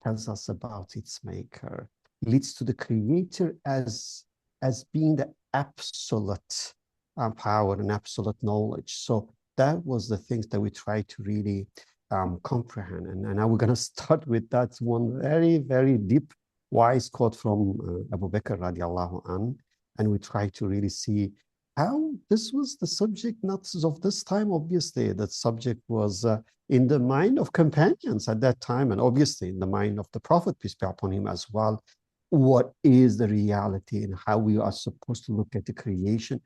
tells us about its maker, leads to the creator as being the absolute power and absolute knowledge. So that was the things that we try to really comprehend. And now we're going to start with that one very, very deep, wise quote from Abu Bakr radiallahu anh. And we try to really see how this was the subject, not of this time, obviously. That subject was in the mind of companions at that time, and obviously in the mind of the Prophet, peace be upon him as well. What is the reality and how we are supposed to look at the creation?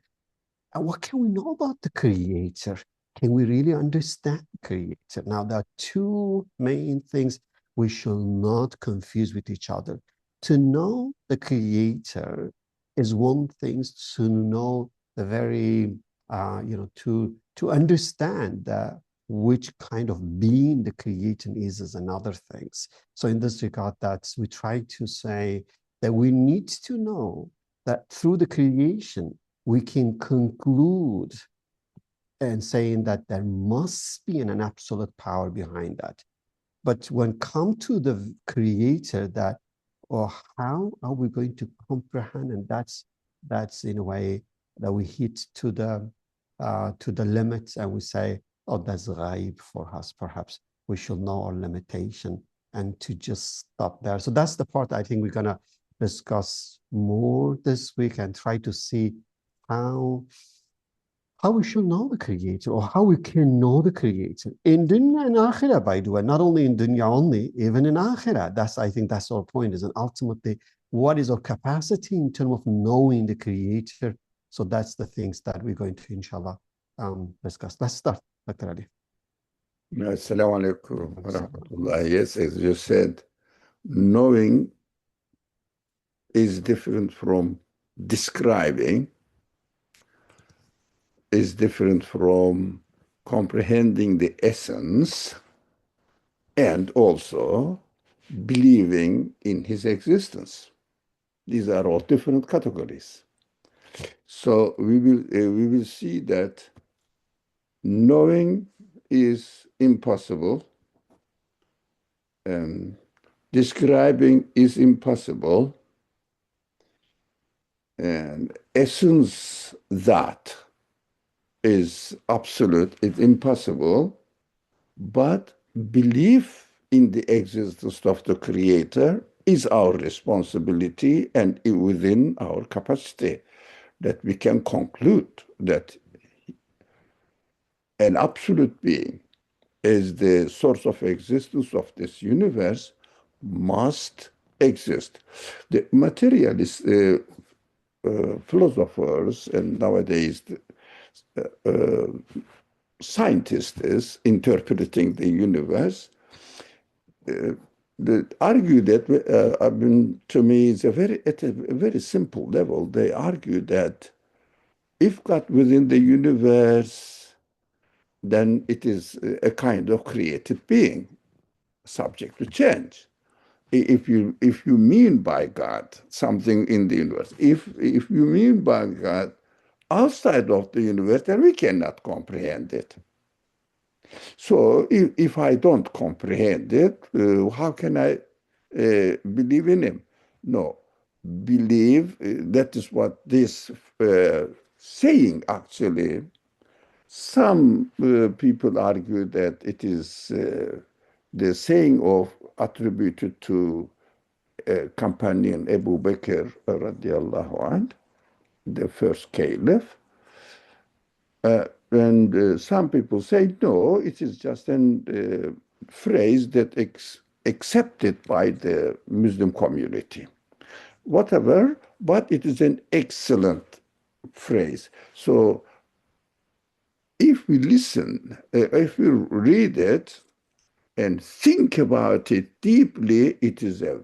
And what can we know about the Creator? Can we really understand the Creator? Now, there are two main things we shall not confuse with each other. To know the Creator is one thing, to know the very, to understand that which kind of being the Creator is another thing. So in this regard, that we try to say that we need to know that through the creation, we can conclude and saying that there must be an absolute power behind that. But when come to the creator, that, or how are we going to comprehend? And that's in a way that we hit to the limits, and we say, oh, that's ghaib for us. Perhaps we should know our limitation and to just stop there. So that's the part I think we're gonna discuss more this week and try to see how we should know the Creator, or how we can know the Creator in dunya and akhirah, by the way, not only in dunya only, even in akhirah. I think that's our point, is, and ultimately, what is our capacity in terms of knowing the Creator? So that's the things that we're going to, inshallah, discuss. Let's start, Dr. Ali. Assalamu alaikum wa rahmatullah. Yes, as you said, knowing is different from describing, is different from comprehending the essence, and also believing in his existence. These are all different categories. So we will see that knowing is impossible, describing is impossible, and essence, that is absolute, it's impossible, but belief in the existence of the Creator is our responsibility and within our capacity, that we can conclude that an absolute being is the source of existence of this universe must exist. The materialist philosophers and nowadays scientists interpreting the universe argue that, to me, it's at a very simple level. They argue that if God within the universe, then it is a kind of created being, subject to change. If you mean by God something in the universe, if you mean by God outside of the universe, then we cannot comprehend it. So if I don't comprehend it, how can I believe in him? No, believe, that is what this saying actually, some people argue that it is the saying of attributed to companion Abu Bakr radiallahu anh, the first caliph. And some people say, no, it is just a phrase that accepted by the Muslim community. Whatever, but it is an excellent phrase. So if we listen, if we read it and think about it deeply, it is a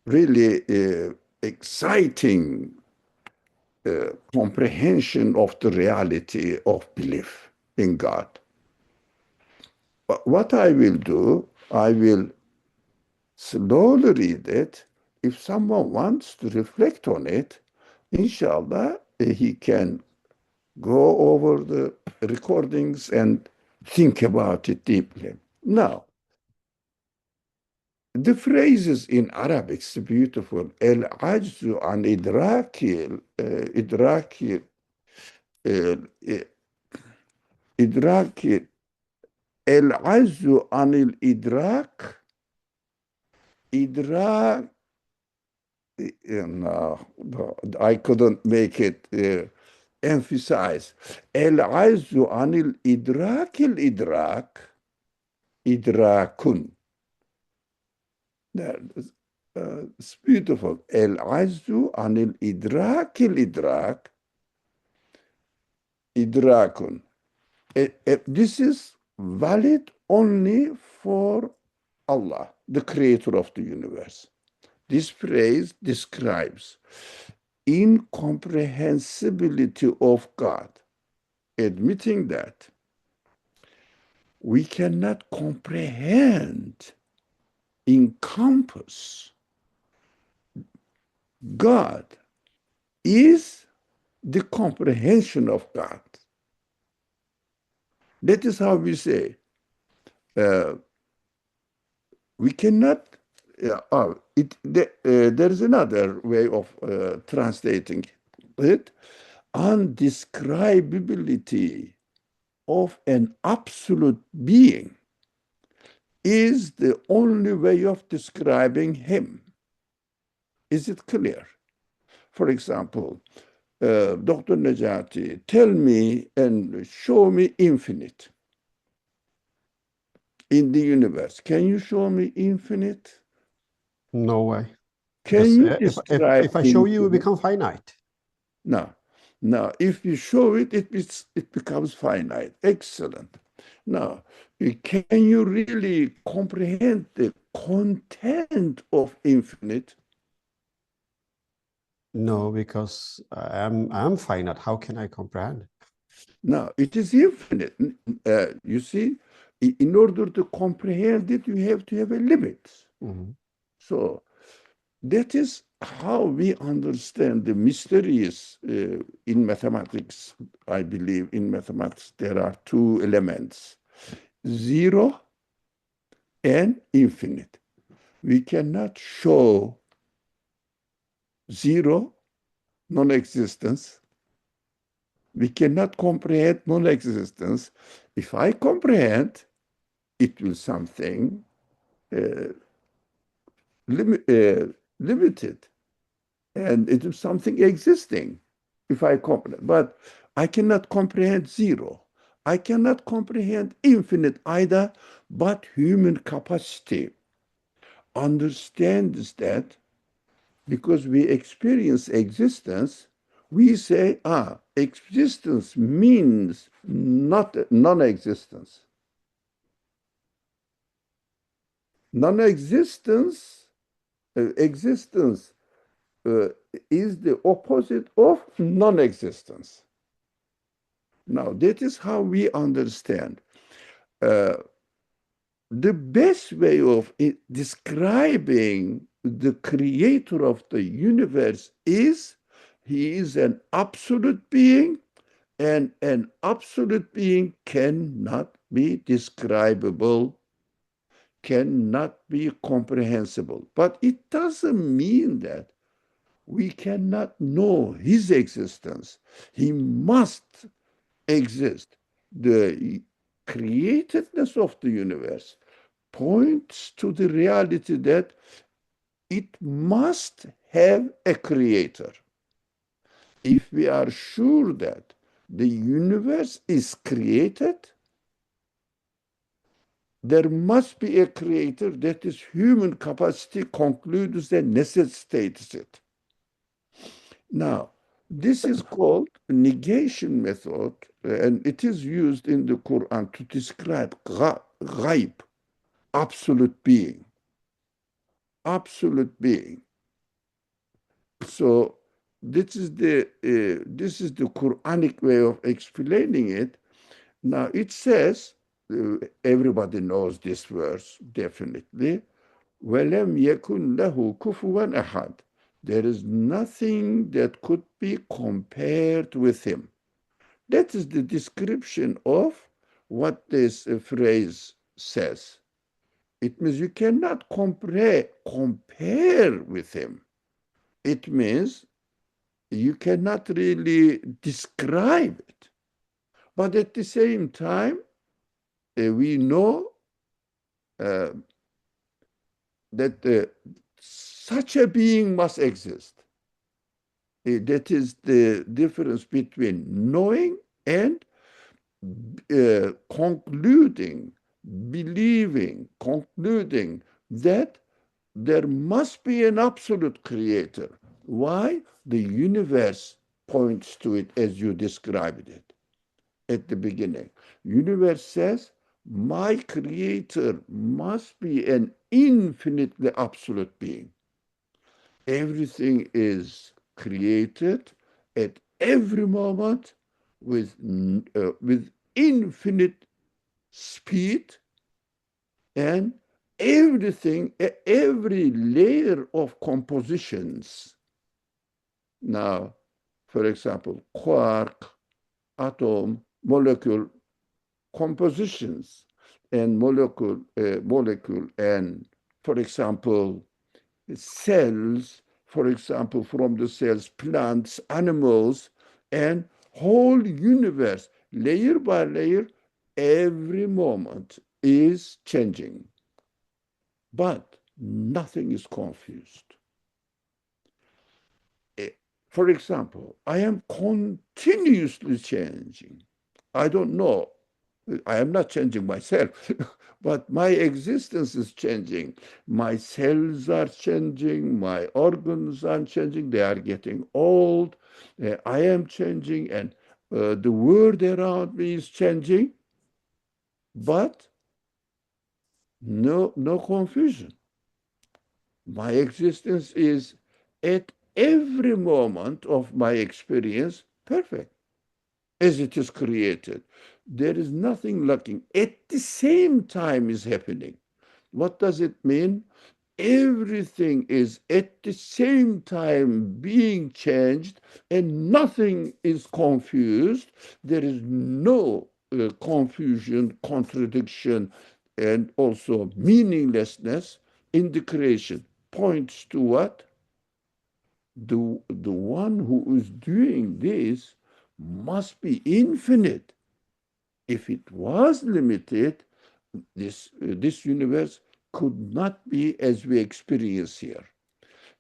really exciting comprehension of the reality of belief in God. But what I will do, I will slowly read it. If someone wants to reflect on it, inshallah, he can go over the recordings and think about it deeply. Now, the phrases in Arabic is beautiful. العجز عن إدراك إدراك العجز عن الإدراك إدراك no, I couldn't make it emphasize. العجز عن الإدراك إدراك. It's beautiful. العجز عن الإدراك إدراك. This is valid only for Allah, the creator of the universe. This phrase describes incomprehensibility of God, admitting that we cannot comprehend, encompass God is the comprehension of God. That is how we say, we cannot, there is another way of translating it, undescribability of an absolute being is the only way of describing him. Is it clear? For example, Dr. Najati, tell me and show me infinite in the universe. Can you show me infinite? No way. Can Because you if describe I show you, we infinite? become finite. No. Now, if you show it, it becomes finite. Excellent. Now, can you really comprehend the content of infinite? No, because I'm finite. How can I comprehend? No, it is infinite. You see, in order to comprehend it, you have to have a limit. Mhm. So that is how we understand the mysteries in mathematics. I believe in mathematics there are two elements, zero and infinite. We cannot show zero, non-existence. We cannot comprehend non-existence. If I comprehend, it will something uh, limited, and it is something existing if I comprehend. But I cannot comprehend zero. I cannot comprehend infinite either, but human capacity understands that because we experience existence, we say, existence means not non-existence. Non-existence, existence uh, is the opposite of non-existence. Now, that is how we understand. Uh, the best way of describing the creator of the universe is he is an absolute being, and an absolute being cannot be describable, cannot be comprehensible. But it doesn't mean that we cannot know his existence. He must exist. The createdness of the universe points to the reality that it must have a creator. If we are sure that the universe is created, there must be a creator. That is human capacity concludes and necessitates it. Now, this is called negation method, and it is used in the Quran to describe ghaib, absolute being, absolute being. So this is the Quranic way of explaining it. Now it says, everybody knows this verse definitely. وَلَمْ يَكُنْ لَهُ كُفُوًا أَحَدٌ. There is nothing that could be compared with him. That is the description of what this phrase says. It means you cannot compare with him. It means you cannot really describe it. But at the same time, we know uh, that such a being must exist. That is the difference between knowing and concluding, believing, concluding that there must be an absolute creator. Why? The universe points to it as you described it at the beginning. Universe says, my creator must be an infinitely absolute being. Everything is created at every moment with infinite speed, and everything, every layer of compositions. Now, for example, quark, atom, molecule compositions, and molecule, and for example, cells, for example, from the cells, plants, animals, and whole universe, layer by layer, every moment is changing. But nothing is confused. For example, I am continuously changing. I don't know. I am not changing myself, but my existence is changing. My cells are changing. My organs are changing. They are getting old. I am changing, and the world around me is changing, but no confusion. My existence is at every moment of my experience perfect as it is created. There is nothing lacking. At the same time is happening. What does it mean? Everything is at the same time being changed and nothing is confused. There is no confusion, contradiction, and also meaninglessness in the creation. Points to what? The one who is doing this must be infinite. If it was limited, this universe could not be as we experience here.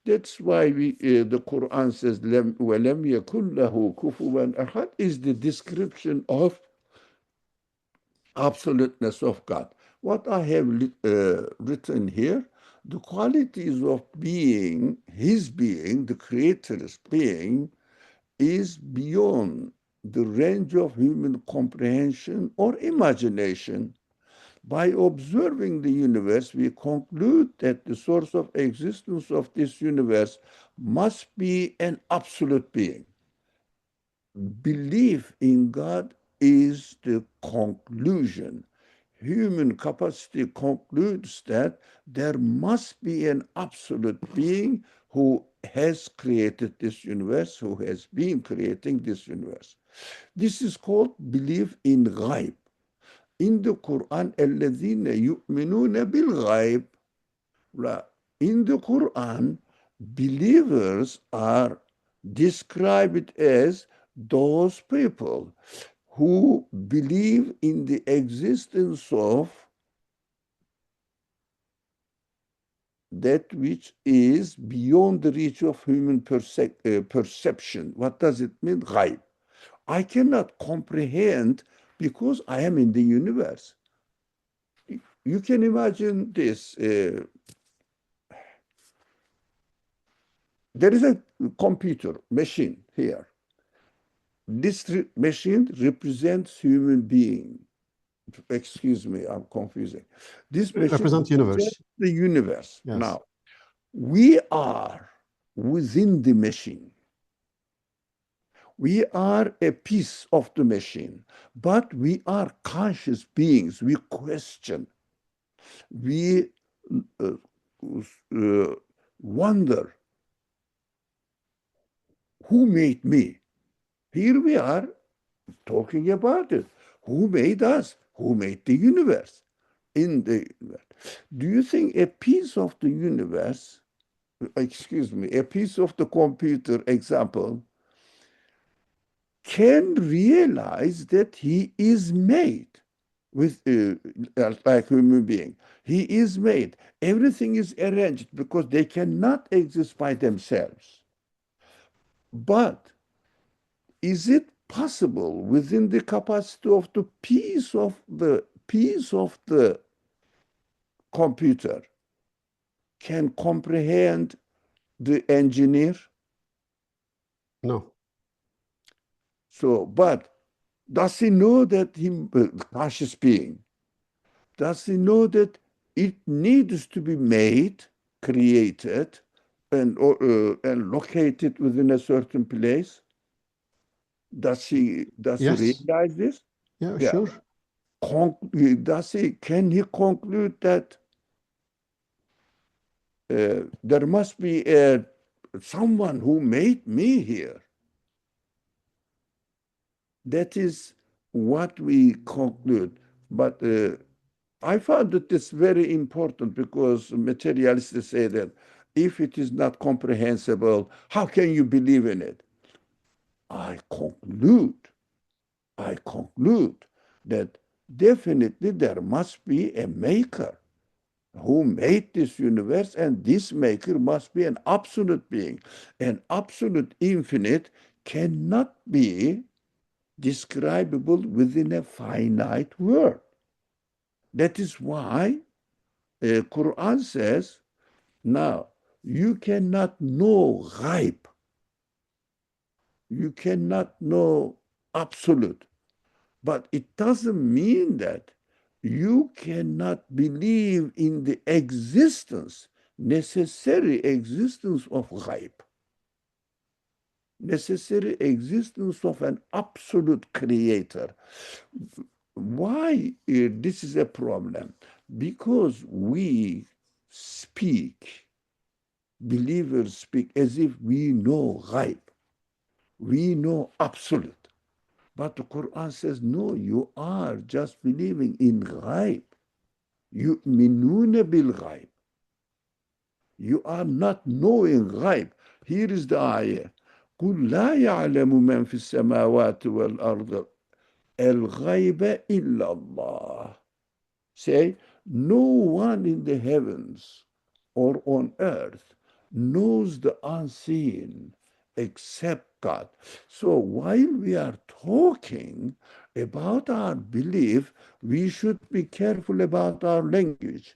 That's why the Quran says, وَلَمْ يَكُنْ لَهُ كُفُوًا أَحَدٌ is the description of absoluteness of God. What I have written here, the qualities of being, his being, the creator's being, is beyond the range of human comprehension or imagination. By observing the universe, we conclude that the source of existence of this universe must be an absolute being. Belief in God is the conclusion. Human capacity concludes that there must be an absolute being who has created this universe, who has been creating this universe. This is called belief in ghaib. In the Quran, الَّذِينَ يُؤْمِنُونَ بِالْغَيْبِ. In the Quran, believers are described as those people who believe in the existence of that which is beyond the reach of human perception. What does it mean? Ghaib. I cannot comprehend because I am in the universe. You can imagine this. There is a computer machine here. This machine represents human being. Excuse me, I'm confusing. This machine Represent universe. the universe. Yes. Now, we are within the machine. We are a piece of the machine, but we are conscious beings. We question. We wonder, who made me? Here we are talking about it. Who made us? Who made the universe? in the, do you think a piece of the universe, excuse me, a piece of the computer example, can realize that he is made with like human being? He is made. Everything is arranged because they cannot exist by themselves. But is it possible within the capacity of the piece of the computer can comprehend the engineer? No. So, but does he know that he, conscious being, does he know that it needs to be made, created, and located within a certain place? Does he Yes. realize this? Yeah, Yeah. sure. Can he conclude that there must be someone who made me here? That is what we conclude. But I found that it's very important because materialists say that if it is not comprehensible, how can you believe in it? I conclude, I conclude that definitely there must be a maker who made this universe, and this maker must be an absolute being. An absolute infinite cannot be describable within a finite world. That is why Qur'an says, now you cannot know ghaib, you cannot know absolute, but it doesn't mean that you cannot believe in the existence, necessary existence of ghaib, necessary existence of an absolute creator. Why this is a problem? Because we speak, believers speak as if we know ghaib, we know absolute. But the Quran says, no, you are just believing in ghaib. يُؤْمِنُونَ بِالْغَيْبِ. You are not knowing ghaib. Here is the ayah. قُلْ لَا يَعْلَمُ مَنْ فِي السَّمَاوَاتِ وَالْأَرْضِ الْغَيْبَ إِلَّا اللَّهِ. Say, no one in the heavens or on earth knows the unseen except God. So while we are talking about our belief, we should be careful about our language.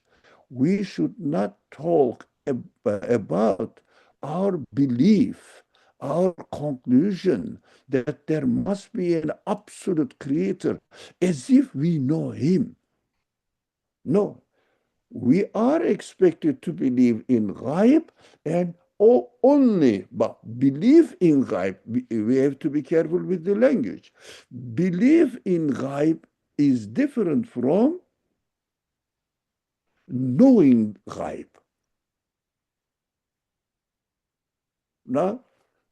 We should not talk about our belief, our conclusion that there must be an absolute creator as if we know him. No, we are expected to believe in ghaib, and only but belief in ghaib, we have to be careful with the language. Belief in ghaib is different from knowing ghaib. Now,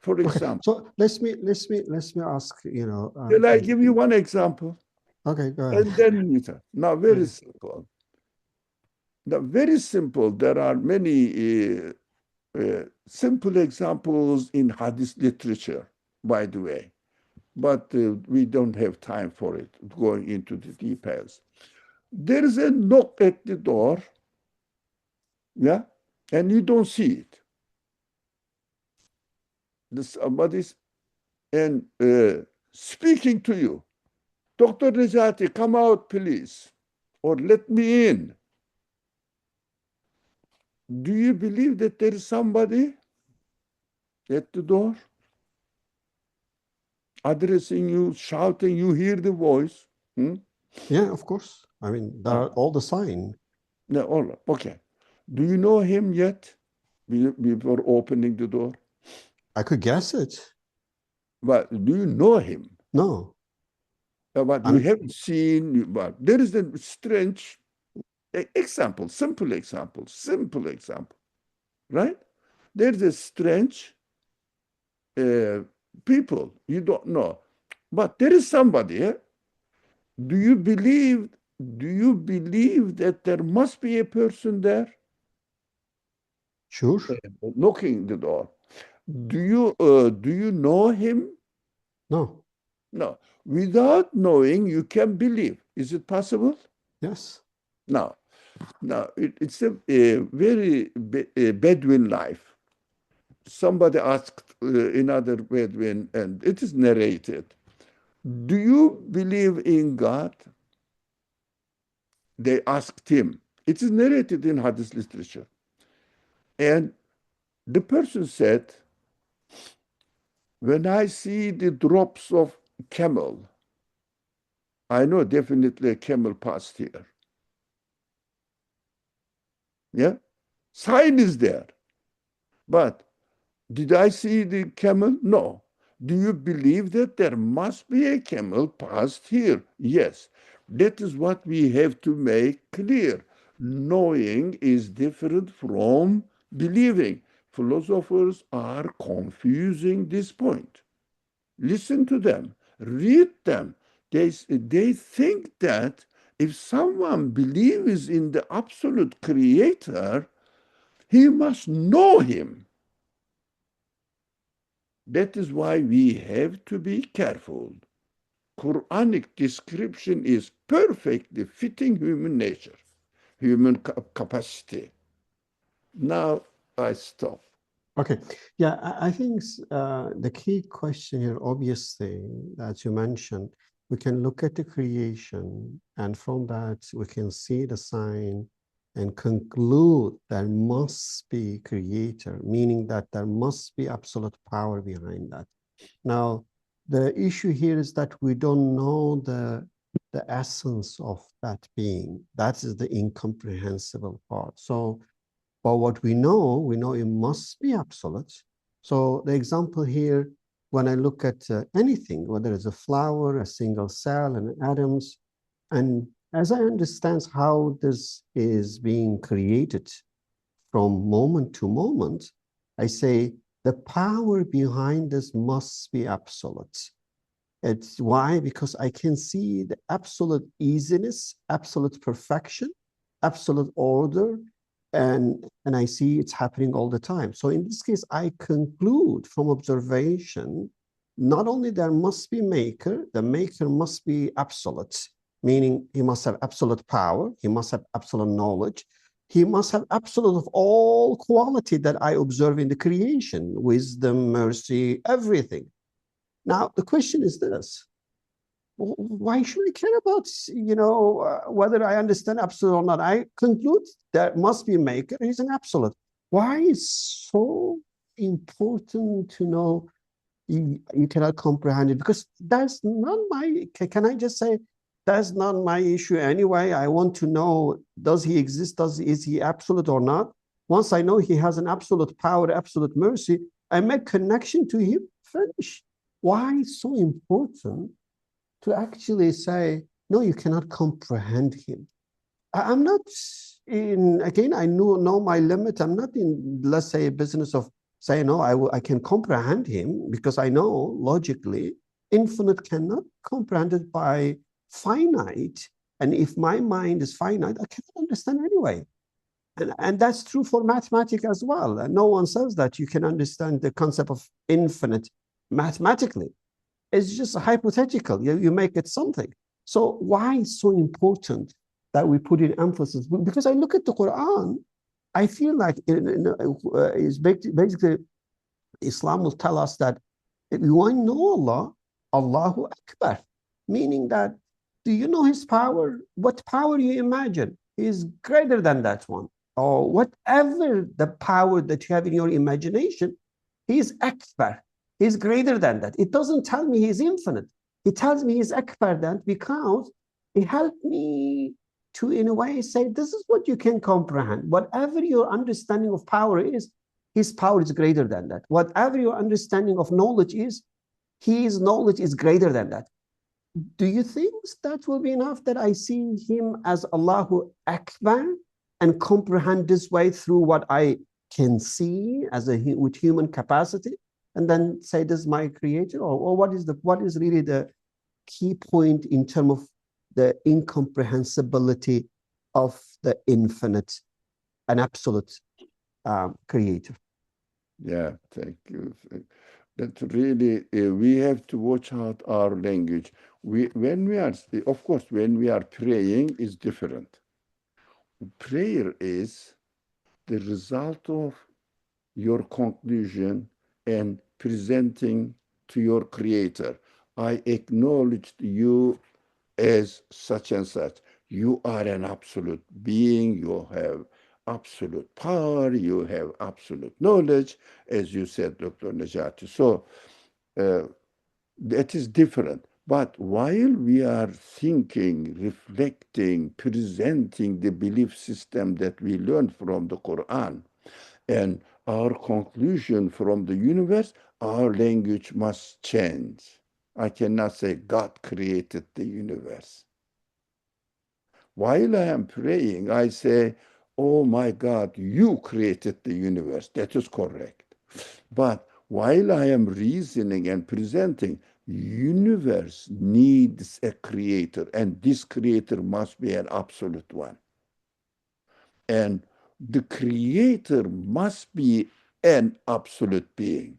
for Okay. example, So let me ask, shall I give you one example? okay, go ahead. And then we talk. Now, very Okay. simple. Now, very simple. There are many simple examples in Hadith literature, by the way, but we don't have time for it, going into the details. There is a knock at the door, yeah, and you don't see it. Somebody's and speaking to you, Dr. Nejati, come out, please, or let me in. Do you believe that there is somebody at the door addressing you, shouting? You hear the voice. Hmm? Yeah, of course. I mean, there are all the sign. No, all right. Okay. Do you know him yet before opening the door? I could guess it. But do you know him? No. But you And haven't seen, but there is a strange example, simple example, right? There's a strange uh, people you don't know. But there is somebody, eh? Do you believe do you believe that there must be a person there Sure. knocking the door? Do you know him? No. No. Without knowing, you can believe. Is it possible? Yes. No. No. It's a very Bedouin life. Somebody asked another Bedouin, and it is narrated. Do you believe in God? They asked him. It is narrated in Hadith literature. And the person said, when I see the drops of camel, I know definitely a camel passed here. Yeah? Sign is there. But did I see the camel? No. Do you believe that there must be a camel passed here? Yes. That is what we have to make clear. Knowing is different from believing. Philosophers are confusing this point. Listen to them, read them. They think that if someone believes in the absolute creator, he must know him. That is why we have to be careful. Quranic description is perfectly fitting human nature, human capacity. Now I stop. Okay. Yeah, I think the key question here, obviously, that you mentioned, we can look at the creation, and from that we can see the sign and conclude there must be creator, meaning that there must be absolute power behind that. Now, the issue here is that we don't know the essence of that being. That is the incomprehensible part. So, but what we know it must be absolute. So the example here, when I look at anything, whether it's a flower, a single cell, and atoms, and as I understand how this is being created from moment to moment, I say the power behind this must be absolute. It's why? Because I can see the absolute easiness, absolute perfection, absolute order, and I see it's happening all the time. So in this case, I conclude from observation, not only there must be maker, the maker must be absolute, meaning he must have absolute power, he must have absolute knowledge, he must have absolute of all quality that I observe in the creation, wisdom, mercy, everything. Now, the question is this: why should I care about, whether I understand absolute or not? I conclude there must be a maker. He's an absolute. Why is so important to know you cannot comprehend it? Because that's not my, can I just say, that's not my issue anyway. I want to know, does he exist? Is he absolute or not? Once I know he has an absolute power, absolute mercy, I make connection to him, finish. Why is so important to actually say, no, you cannot comprehend him? I'm not in, again, I know my limit. I'm not in, let's say, a business of saying, no, I can comprehend him, because I know logically infinite cannot comprehend it by finite. And if my mind is finite, I cannot understand anyway. And that's true for mathematics as well. And no one says that you can understand the concept of infinite mathematically. It's just hypothetical. You make it something. So why is so important that we put in emphasis? Because I look at the Quran, I feel like it's basically Islam will tell us that if you want to know Allah, Allahu Akbar, meaning that, do you know his power? What power you imagine? He is greater than that one. Or whatever the power that you have in your imagination, he is Akbar. He's greater than that. It doesn't tell me he's infinite. It tells me he's Akbar than, because it helped me to, in a way, say, this is what you can comprehend. Whatever your understanding of power is, his power is greater than that. Whatever your understanding of knowledge is, his knowledge is greater than that. Do you think that will be enough, that I see him as Allahu Akbar and comprehend this way through what I can see with human capacity, and then say this is my creator? Or what is really the key point in terms of the incomprehensibility of the infinite and absolute creator. Yeah, thank you. That really, we have to watch out our language. When we are, of course, when we are praying is different. Prayer is the result of your conclusion and presenting to your creator. I acknowledge you as such and such. You are an absolute being. You have absolute power. You have absolute knowledge, as you said, Dr. Najati. So that is different. But while we are thinking, reflecting, presenting the belief system that we learned from the Quran and our conclusion from the universe, our language must change. I cannot say God created the universe. While I am praying, I say, oh my God, you created the universe. That is correct. But while I am reasoning and presenting, universe needs a creator, and this creator must be an absolute one. And the creator must be an absolute being.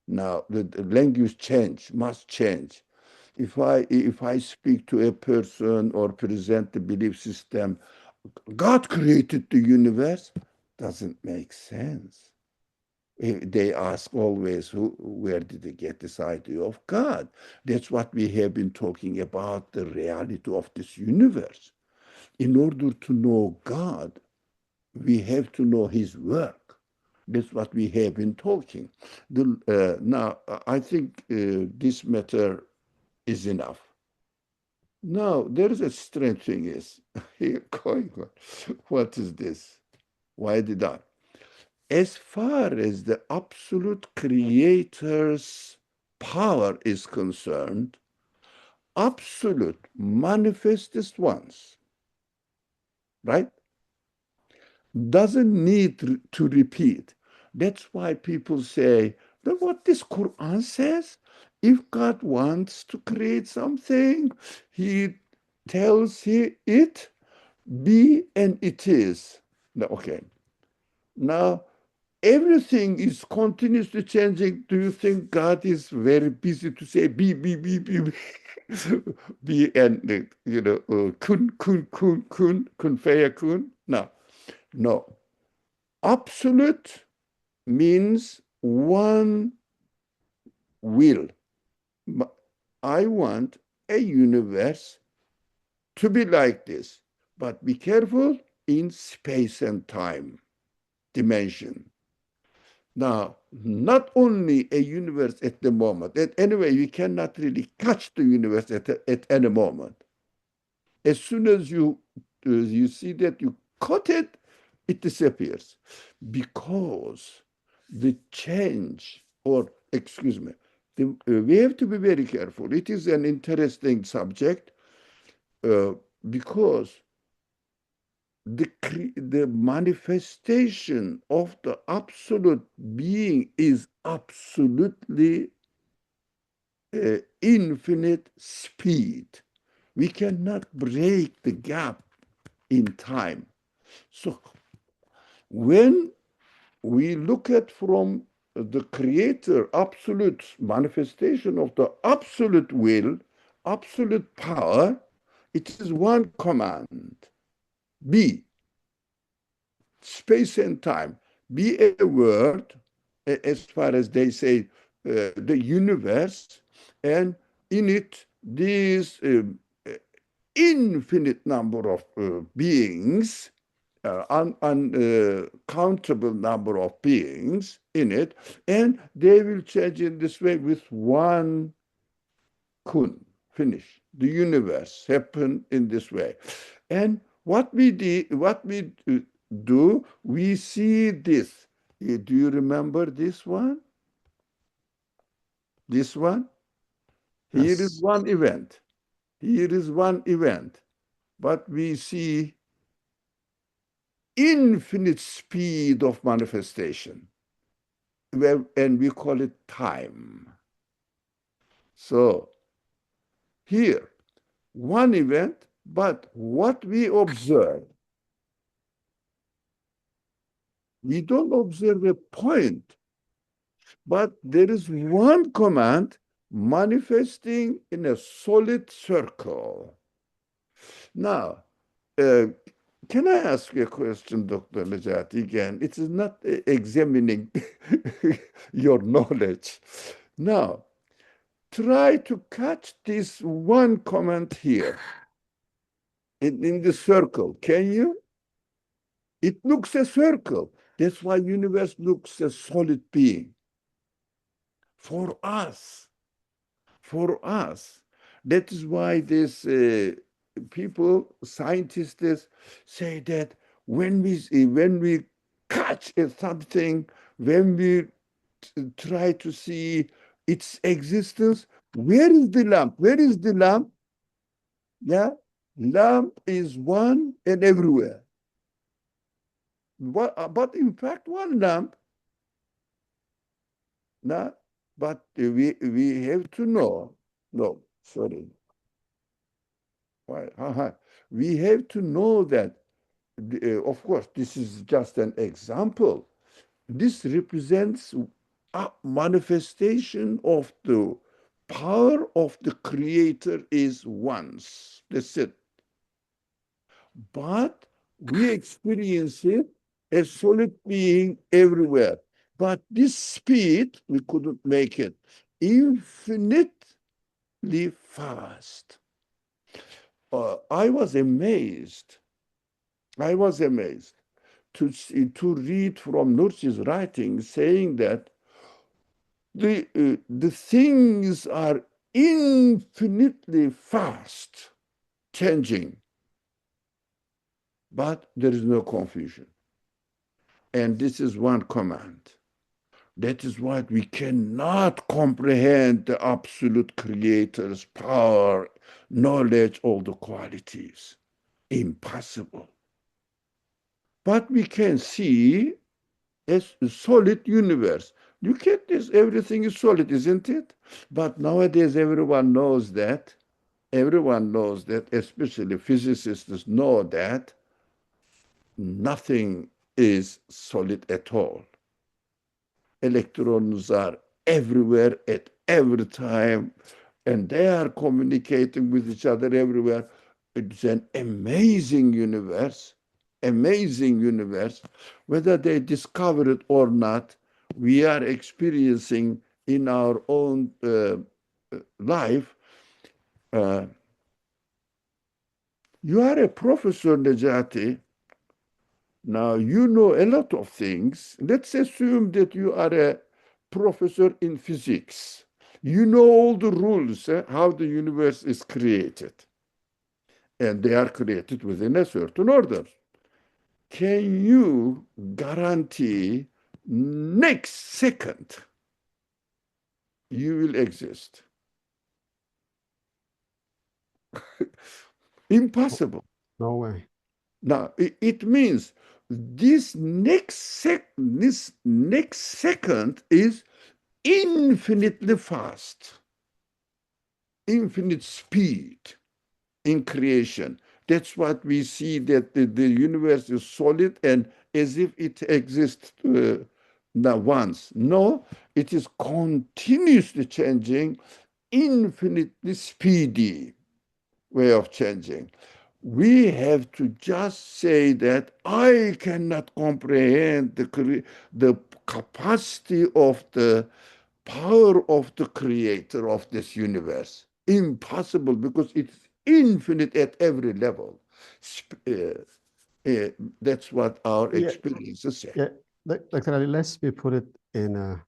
Now, the language must change. If I speak to a person or present the belief system, God created the universe, doesn't make sense. They ask always, where did they get this idea of God? That's what we have been talking about, the reality of this universe. In order to know God, we have to know his work. That's what we have been talking. Now, I think this matter is enough. Now, there is a strange thing is, here going on. What is this? Why did I? As far as the absolute creator's power is concerned, absolute manifestest ones, right, doesn't need to repeat. That's why people say, look what this Quran says. If God wants to create something, he tells it be and it is. Now, okay. Now, everything is continuously changing. Do you think God is very busy to say be, be and kun fayakun? No, no. Absolute means one will. I want a universe to be like this, but be careful in space and time dimension. Now, not only a universe at the moment, and anyway, you cannot really catch the universe at any moment. As soon as you see that you caught it, it disappears. Because the change, or excuse me, we have to be very careful. It is an interesting subject because the manifestation of the absolute being is absolutely infinite speed. We cannot break the gap in time. So when we look at from the creator absolute manifestation of the absolute will, absolute power, it is one command: be space and time, be a word, as far as they say, the universe, and in it, these infinite number of beings, uncountable number of beings in it, and they will change in this way with one kun, finish. The universe happen in this way. And what we do, we see this. Do you remember this one? This one? Here is Yes. one event. Here is one event. But we see infinite speed of manifestation. And we call it time. So here, one event, but what we observe, we don't observe a point, but there is one command manifesting in a solid circle. Now, uh, can I ask you a question, Dr. Najati? Again, it is not examining your knowledge. Now, try to catch this one comment here in the circle. Can you? It looks a circle. That's why universe looks a solid being. For us, for us. That is why these people, scientists, say that when we catch something, when we try to see its existence, where is the lamp? Where is the lamp? Yeah, lamp is one and everywhere. But in fact, one lamp. Now, but we have to know. No, sorry. Why? We have to know that, of course, this is just an example. This represents a manifestation of the power of the Creator is once. That's it. But we experience it as solid being everywhere. But this speed, we couldn't make it infinitely fast. I was amazed. I was amazed to read from Nursi's writing saying that the things are infinitely fast changing, but there is no confusion. And this is one command. That is why we cannot comprehend the absolute creator's power, knowledge, all the qualities. Impossible. But we can see a solid universe. Look at this, everything is solid, isn't it? But nowadays everyone knows that. Everyone knows that, especially physicists know that nothing is solid at all. Electrons are everywhere at every time, and they are communicating with each other everywhere. It's an amazing universe, amazing universe. Whether they discover it or not, we are experiencing in our own life. You are a professor, Najati. Now, you know a lot of things. Let's assume that you are a professor in physics. You know all the rules, how the universe is created. And they are created within a certain order. Can you guarantee next second you will exist? Impossible. No way. Now, it means this next second is infinitely fast, infinite speed in creation. That's what we see, that the universe is solid and as if it exists now once. No, it is continuously changing, infinitely speedy way of changing. We have to just say that I cannot comprehend the capacity of the power of the creator of this universe. Impossible, because it's infinite at every level. That's what our Yeah, experiences say. yeah. Dr. Ali, let's me put it in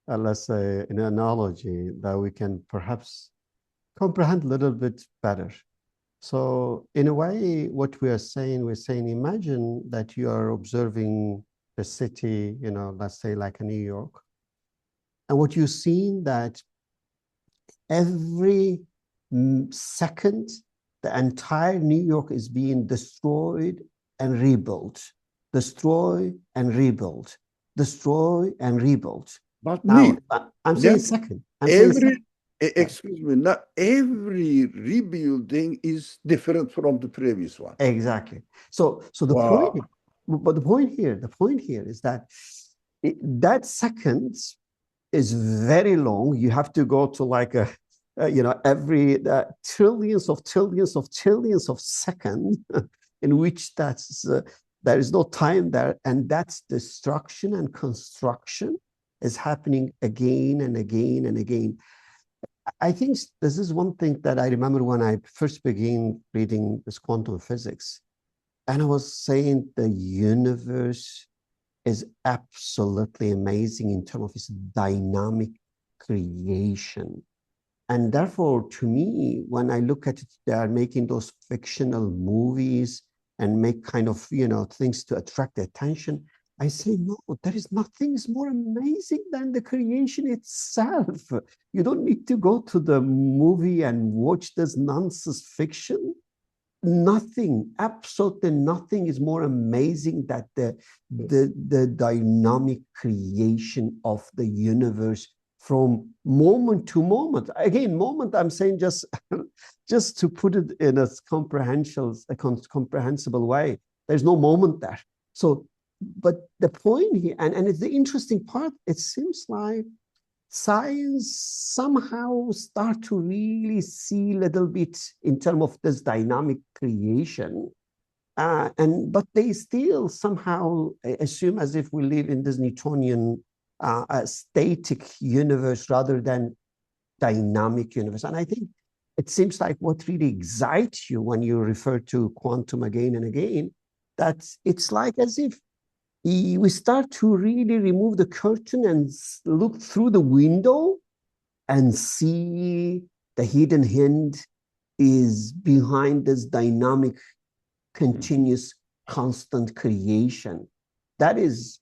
let's say, an analogy that we can perhaps comprehend a little bit better. So in a way, what we're saying, imagine that you are observing the city, let's say like a New York. And what you've seen that every second, the entire New York is being destroyed and rebuilt, destroy and rebuild, destroy and rebuild. But Now, me, I'm yeah, saying second. I'm saying every second. Yeah, Excuse me, not every rebuilding is different from the previous one. exactly. So the point, Wow. but the point here is that that second is very long. You have to go to like every trillions of seconds in which there is no time there, and that's destruction and construction is happening again and again and again. I think this is one thing that I remember when I first began reading this quantum physics, and I was saying the universe is absolutely amazing in terms of its dynamic creation. And therefore, to me, when I look at it, they are making those fictional movies and make kind of, things to attract the attention. I say, no, there is nothing is more amazing than the creation itself. You don't need to go to the movie and watch this nonsense fiction. Nothing, absolutely nothing is more amazing than the dynamic creation of the universe from moment to moment. Again, moment, I'm saying just just to put it in a comprehensible way. There's no moment there. So, but the point here, and it's the interesting part, it seems like science somehow start to really see a little bit in terms of this dynamic creation, and but they still somehow assume as if we live in this Newtonian static universe rather than dynamic universe. And I think it seems like what really excites you when you refer to quantum again and again, that it's like as if we start to really remove the curtain and look through the window and see the hidden hand is behind this dynamic, continuous, constant creation. That is,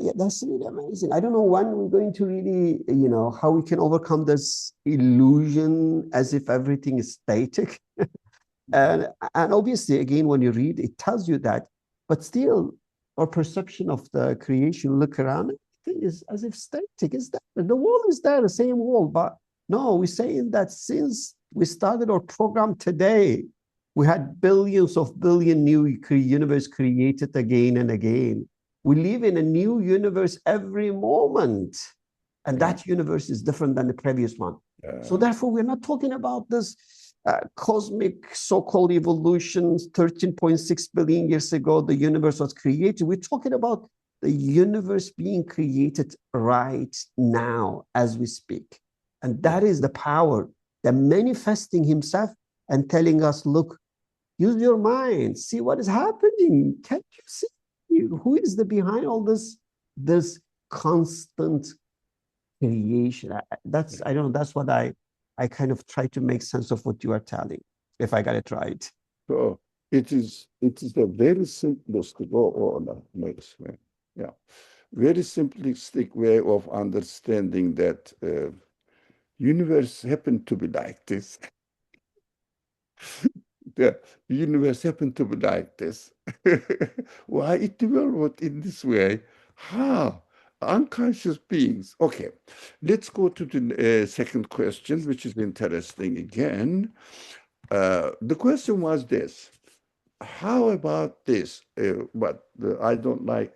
yeah, that's really amazing. I don't know when we're going to really, how we can overcome this illusion as if everything is static. And obviously, again, when you read, it tells you that, but still, our perception of the creation, look around, it is as if static is there. The wall is there, the same wall. But no, we're saying that since we started our program today, we had billion new universe created again and again. We live in a new universe every moment. And Yeah. that universe is different than the previous one. So Yeah. therefore, we're not talking about this cosmic so-called evolution 13.6 billion years ago, the universe was created. We're talking about the universe being created right now as we speak. And Yeah. that is the power, the manifesting himself and telling us, look, use your mind, see what is happening. Can't you see who is the behind all this constant creation? I don't know, that's what I kind of try to make sense of what you are telling, if I got it right. So it is a very simplistic makes me. Yeah. Very simplistic way of understanding that universe happened to be like this. The universe happened to be like this. Why it developed in this way? How? Unconscious beings. Okay, let's go to the second question, which is interesting again. The question was this: how about this? But I don't like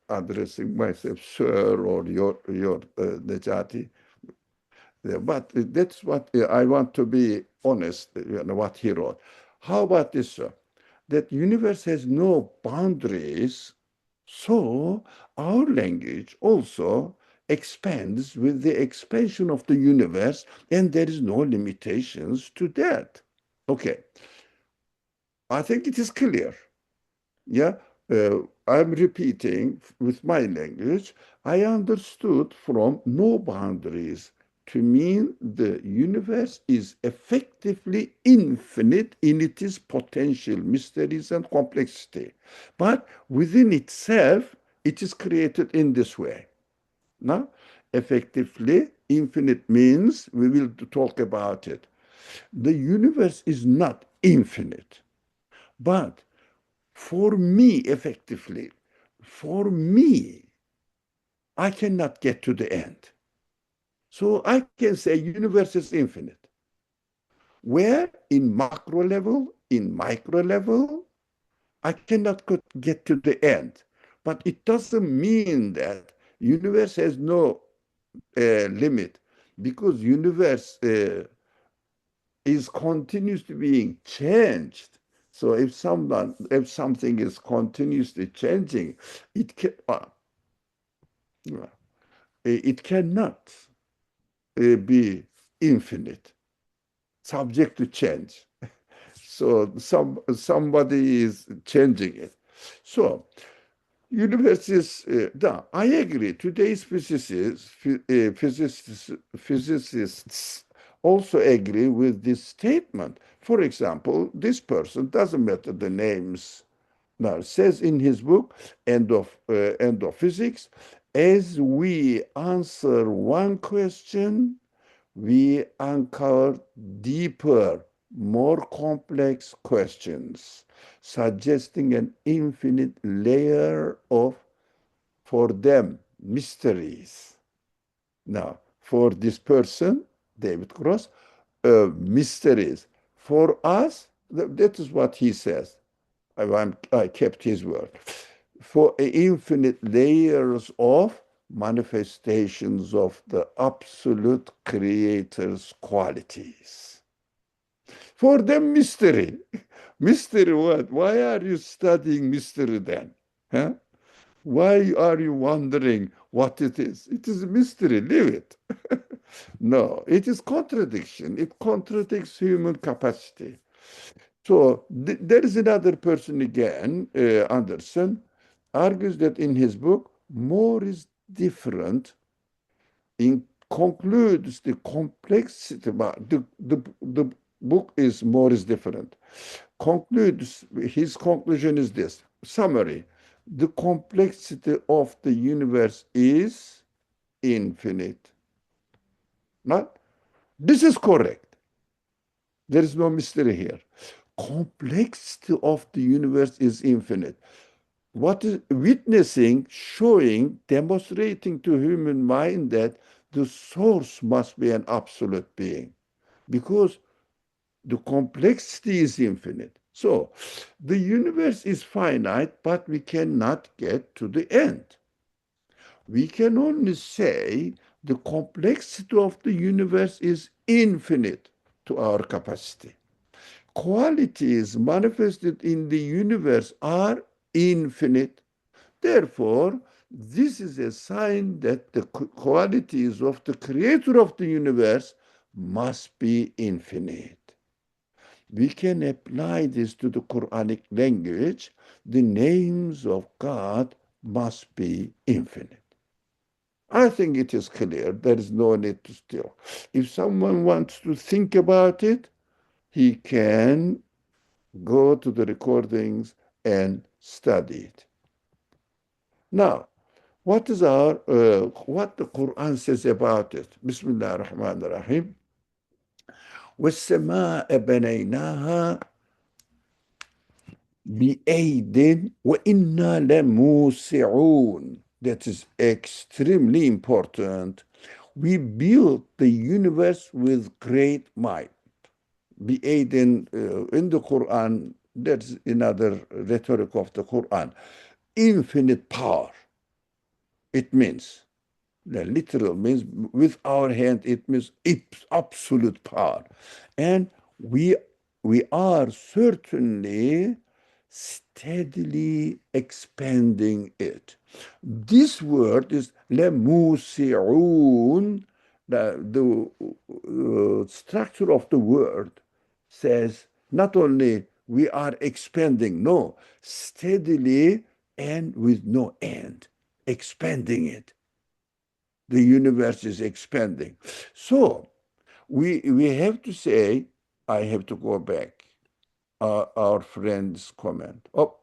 addressing myself, sir, or your Nejati. Yeah, but that's what I want to be honest, what he wrote. How about this, sir? That universe has no boundaries, so our language also expands with the expansion of the universe, and there is no limitations to that. Okay, I think it is clear. Yeah, I'm repeating with my language. I understood from no boundaries to mean the universe is effectively infinite in its potential mysteries and complexity. But within itself, it is created in this way. Now, effectively infinite means we will talk about it. The universe is not infinite, but for me, effectively, for me, I cannot get to the end. So I can say universe is infinite. Where in macro level, in micro level, I cannot get to the end. But it doesn't mean that universe has no limit, because universe is continuously being changed. So if something is continuously changing, it can, it cannot be infinite, subject to change. So somebody is changing it. So universe is, I agree. Today's physicists also agree with this statement. For example, this person, doesn't matter the names, now says in his book, End of Physics, as we answer one question, we uncover deeper, more complex questions, suggesting an infinite layer of, for them, mysteries. Now, for this person, David Cross, mysteries. For us, that is what he says. I kept his word. For infinite layers of manifestations of the absolute creator's qualities. For them, mystery. Mystery what? Why are you studying mystery then? Huh? Why are you wondering what it is? It is a mystery. Leave it. No, it is contradiction. It contradicts human capacity. So there is another person again, Anderson, argues that in his book, more is different, in concludes the complexity, the book is more is different. Concludes, his conclusion is this, summary, the complexity of the universe is infinite. Not, this is correct. There is no mystery here. Complexity of the universe is infinite. What is witnessing, showing, demonstrating to human mind that the source must be an absolute being, because the complexity is infinite. So the universe is finite, but we cannot get to the end. We can only say the complexity of the universe is infinite to our capacity. Qualities manifested in the universe are infinite. Therefore, this is a sign that the qualities of the creator of the universe must be infinite. We can apply this to the Quranic language. The names of God must be infinite. I think it is clear. There is no need to steal. If someone wants to think about it, he can go to the recordings and study it. Now, what the Quran says about it? Bismillah ar-Rahman ar-Rahim. وَالسَّمَاءَ بَنَيْنَاهَا بِأَيْدٍ وَإِنَّا لَمُوسِعُونَ. That is extremely important. We built the universe with great might. بِأَيْدٍ, in the Quran, that's another rhetoric of the Quran. Infinite power. It means, the literal means, with our hand, it means it's absolute power. And we are certainly steadily expanding it. This word is lemusi'un. The structure of the word says not only we are expanding, no, steadily and with no end, expanding it. The universe is expanding. So we have to say, I have to go back, our friend's comment. Oh,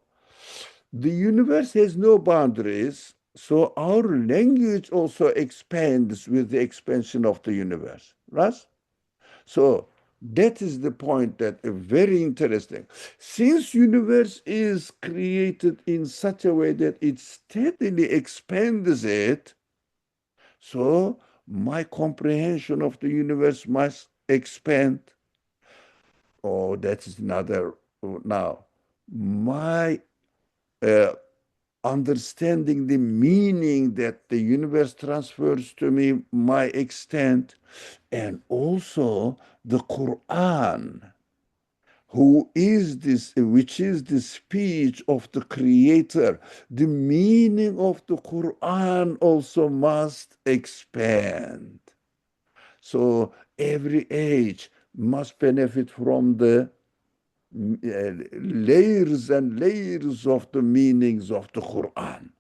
the universe has no boundaries, so our language also expands with the expansion of the universe, right? So that is the point that is very interesting. Since universe is created in such a way that it steadily expands it, so my comprehension of the universe must expand. Oh, that is another. Now, my uh, understanding the meaning that the universe transfers to me, my extent, and also the Qur'an, who is this, which is the speech of the Creator. The meaning of the Quran also must expand. So every age must benefit from the layers and layers of the meanings of the Quran.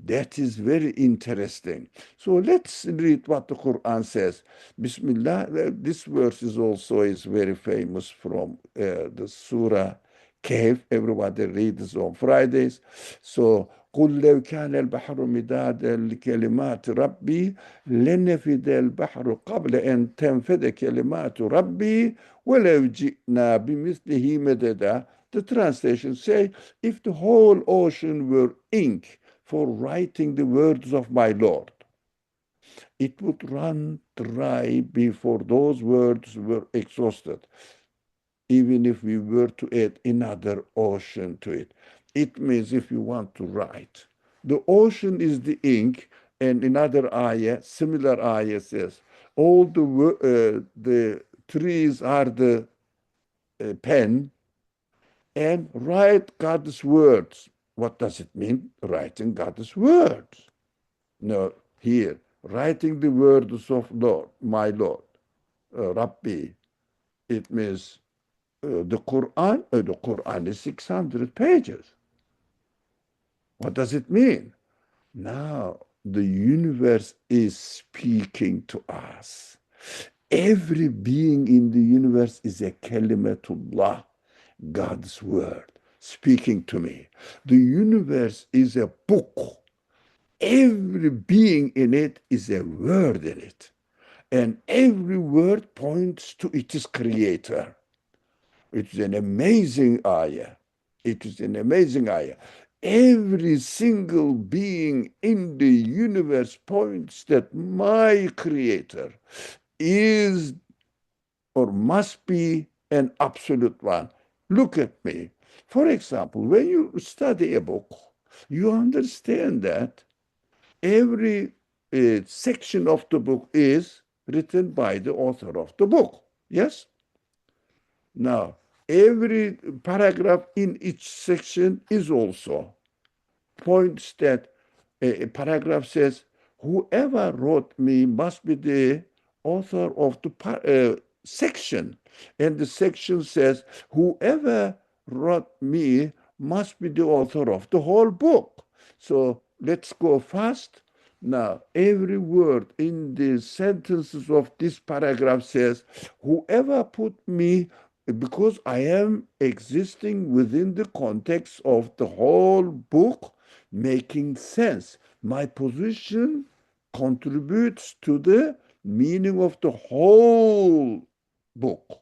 That is very interesting. So let's read what the Quran says. Bismillah. This verse is also is very famous from the Surah Kahf. Everybody reads on Fridays. So قل لو كان البحر مدادا لكلمات ربي لنفد البحر قبل أن تنفد كلمات ربي ولو جئنا بمثله مددا. The translation say, if the whole ocean were ink for writing the words of my Lord, it would run dry before those words were exhausted, even if we were to add another ocean to it. It means if you want to write, the ocean is the ink, and another ayah, similar ayah says, all the trees are the pen, and write God's words. What does it mean, writing God's words? No, here, writing the words of Lord, my Lord, Rabbi. It means the Quran. The Quran is 600 pages. What does it mean? Now, the universe is speaking to us. Every being in the universe is a kalimatullah, God's word, speaking to me. The universe is a book. Every being in it is a word in it. And every word points to its creator. It's an amazing ayah. It is an amazing ayah. Every single being in the universe points that my creator is or must be an absolute one. Look at me. For example, when you study a book, you understand that every section of the book is written by the author of the book. Yes? Now, every paragraph in each section is also points that a paragraph says, whoever wrote me must be the author of the section. And the section says, whoever wrote me must be the author of the whole book. So let's go fast. Now, every word in the sentences of this paragraph says, whoever put me, because I am existing within the context of the whole book, making sense. My position contributes to the meaning of the whole book.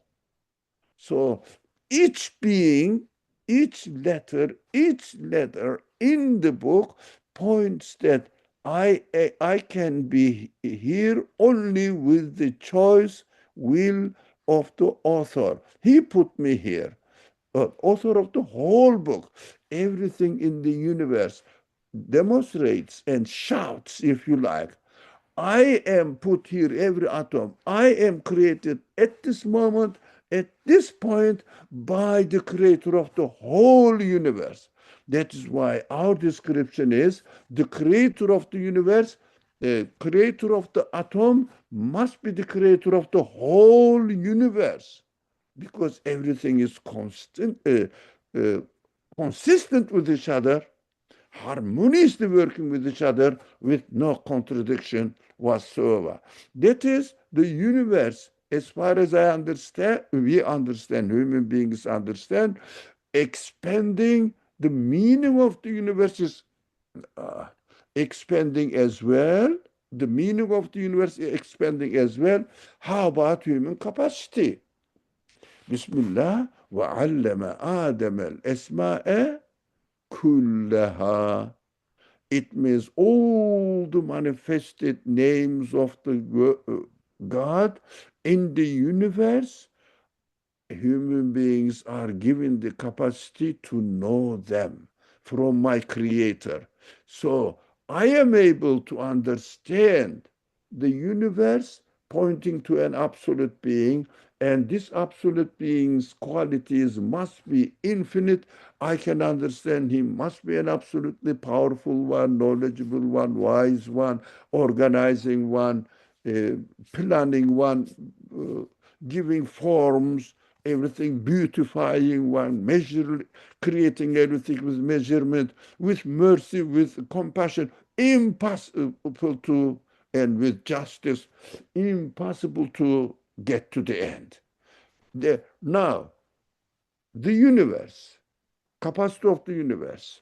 So each being, each letter in the book points that I can be here only with the choice will of the author. He put me here, author of the whole book. Everything in the universe demonstrates and shouts, if you like, I am put here, every atom. I am created at this moment, at this point, by the creator of the whole universe. That is why our description is the creator of the universe, the creator of the atom must be the creator of the whole universe, because everything is uh, consistent with each other, harmoniously working with each other with no contradiction whatsoever. That is the universe, as far as I understand, we understand, human beings understand, expanding the meaning of the universe is expanding as well. The meaning of the universe is expanding as well. How about human capacity? Bismillah, وَعَلَّمَ آدَمَ الْأَسْمَاءَ كُلَّهَا. It means all the manifested names of the God in the universe. Human beings are given the capacity to know them from my creator. So I am able to understand the universe pointing to an absolute being, and this absolute being's qualities must be infinite. I can understand him must be an absolutely powerful one, knowledgeable one, wise one, organizing one, uh, planning one, uh, giving forms, everything, beautifying one, measure, creating everything with measurement, with mercy, with compassion, impossible to, and with justice, impossible to get to the end. Now, the universe, capacity of the universe,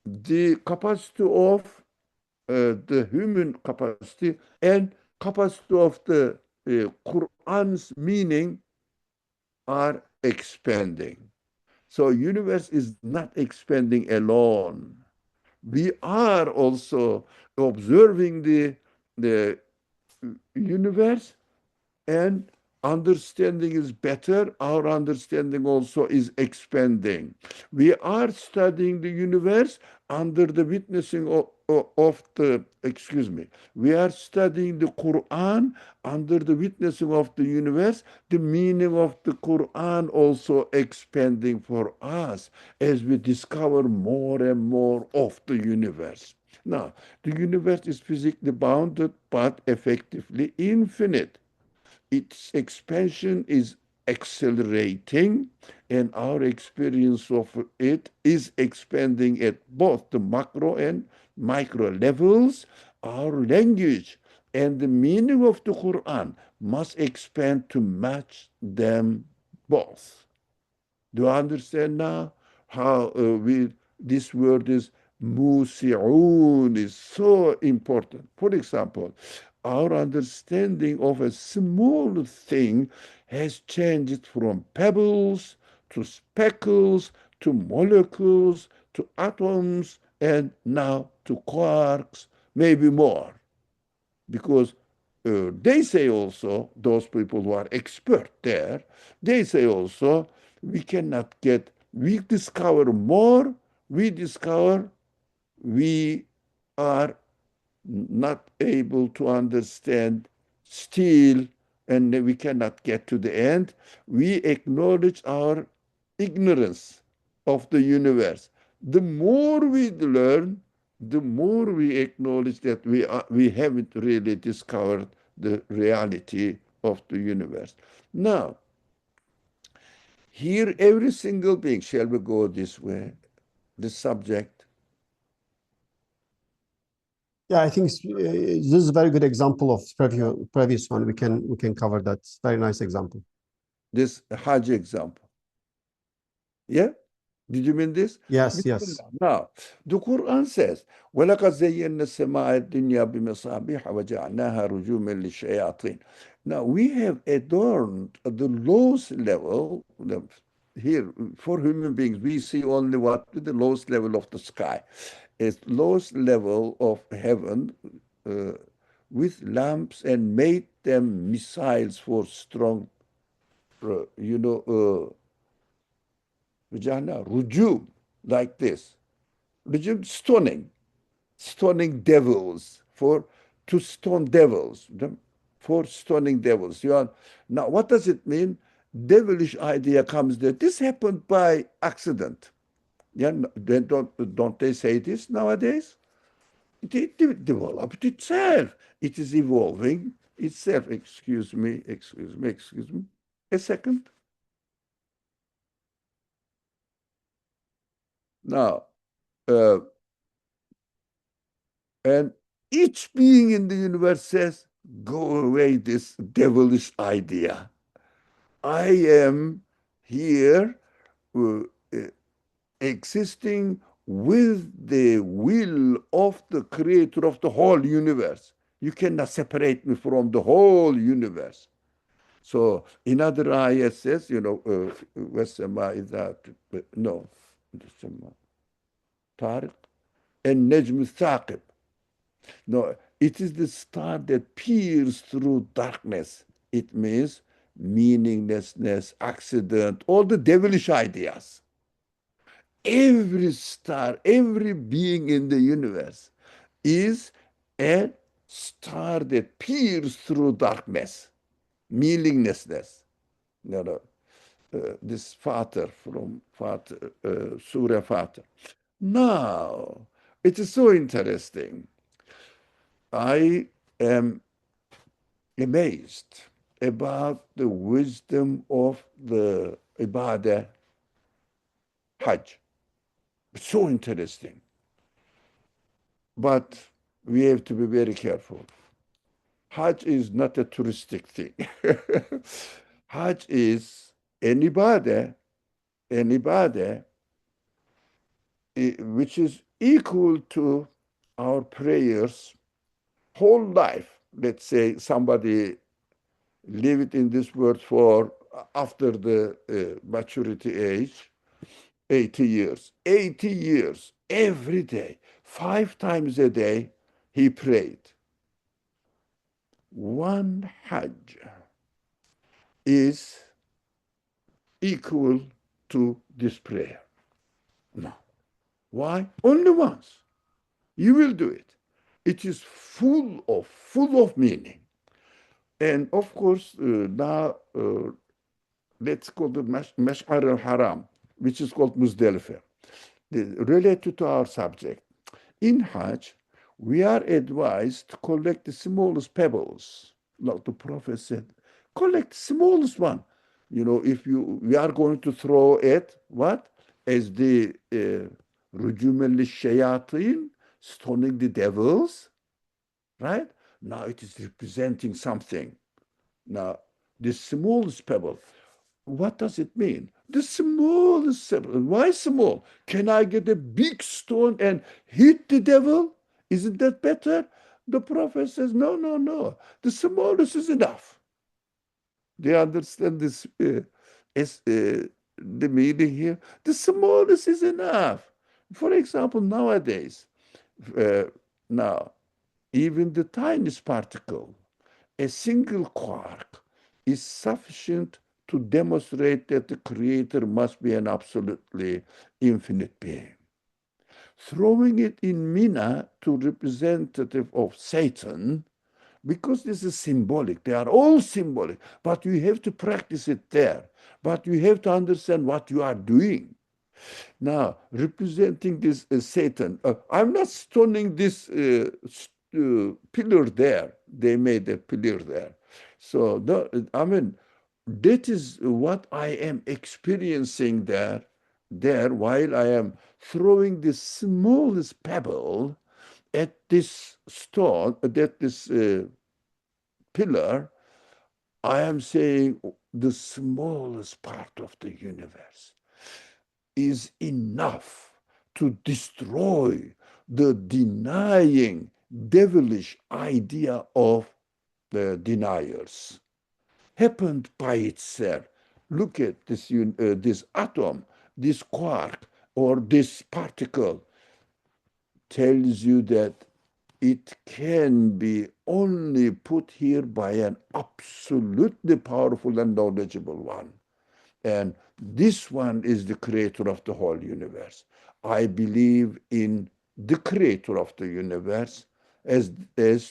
the capacity of the human capacity, and capacity of the Qur'an's meaning are expanding. So universe is not expanding alone. We are also observing the universe, and understanding is better. Our understanding also is expanding. We are studying the universe under the witnessing of the, excuse me, we are studying the Quran under the witnessing of the universe, the meaning of the Quran also expanding for us as we discover more and more of the universe. Now, the universe is physically bounded but effectively infinite. Its expansion is accelerating, and our experience of it is expanding at both the macro and micro levels. Our language and the meaning of the Quran must expand to match them both. Do you understand now how this word is musi'un is so important? For example, our understanding of a small thing has changed from pebbles to speckles to molecules to atoms and now to quarks, maybe more, because they say also, those people who are expert there, they say also, we discover more, we discover we are not able to understand still, and we cannot get to the end. We acknowledge our ignorance of the universe. The more we learn, the more we acknowledge that we haven't really discovered the reality of the universe. Now, here every single being, shall we go this way, the subject, Yeah, I think this is a very good example of previous one. We can cover that. Very nice example. this Hajj example. Yeah? Did you mean this? Yes, yes. Bismillah. Now, the Quran says, وَلَقَدْ زَيَّنَّا السَّمَاءَ الدُّنْيَا بِمَصَابِيحَ وَجَعَلْنَاهَا رُجُومًا لِلشَّيَاطِينِ. Now, we have adorned the lowest level. Here, for human beings, we see only what the lowest level of the sky. It's lowest level of heaven uh, with lamps and made them missiles for strong, uh, you know, uh, Vijana, rujum, like this. Rujum, stoning devils, to stone devils, for stoning devils. Now, what does it mean? Devilish idea comes there. This happened by accident. Yeah, don't they say this nowadays? It developed itself. It is evolving itself. Excuse me. A second. Now, uh, and each being in the universe says, go away this devilish idea. I am here uh, uh, existing with the will of the creator of the whole universe. You cannot separate me from the whole universe. So in other ayat says, وَالسَّمَاءِ ذَاتِ, no, Tariq. and Najm Thaqib. No, it is the star that peers through darkness. It means meaninglessness, accident, all the devilish ideas. Every star, every being in the universe is a star that peers through darkness, meaninglessness. You know, this Father from Father, Surah Father. Now, it is so interesting. I am amazed about the wisdom of the Ibadah Hajj. It's so interesting. But we have to be very careful. Hajj is not a touristic thing. Hajj is an ibadah which is equal to our prayers whole life. Let's say somebody lived in this world for after the maturity age, 80 years. 80 years, every day, 5 times a day, he prayed. One Hajj is equal to this prayer. No. Why? Only once. You will do it. It is full of meaning. And of course, now let's call the Mash'ar al-Haram, which is called Muzdalifah, related to our subject. In Hajj, we are advised to collect the smallest pebbles. Like the Prophet said, collect smallest one. You know, if we are going to throw it, what? As the Rujum al-Shayatin, stoning the devils, right? Now it is representing something. Now, the smallest pebble, what does it mean? The smallest pebble. Why small? Can I get a big stone and hit the devil? Isn't that better? The Prophet says, no, no, no. The smallest is enough. They understand this the meaning here. The smallest is enough. For example, nowadays, uh, now, even the tiniest particle, a single quark, is sufficient to demonstrate that the Creator must be an absolutely infinite being. Throwing it in Mina to representative of Satan, because this is symbolic, they are all symbolic, but you have to practice it there. But you have to understand what you are doing. Now, representing this Satan, I'm not stoning this pillar there. They made a pillar there. So, I mean, that is what I am experiencing there while I am throwing the smallest pebble at this stone, at this pillar. I am saying the smallest part of the universe is enough to destroy the denying devilish idea of the deniers. Happened by itself. Look at this atom, this quark, or this particle tells you that it can be only put here by an absolutely powerful and knowledgeable one. And this one is the creator of the whole universe. I believe in the creator of the universe as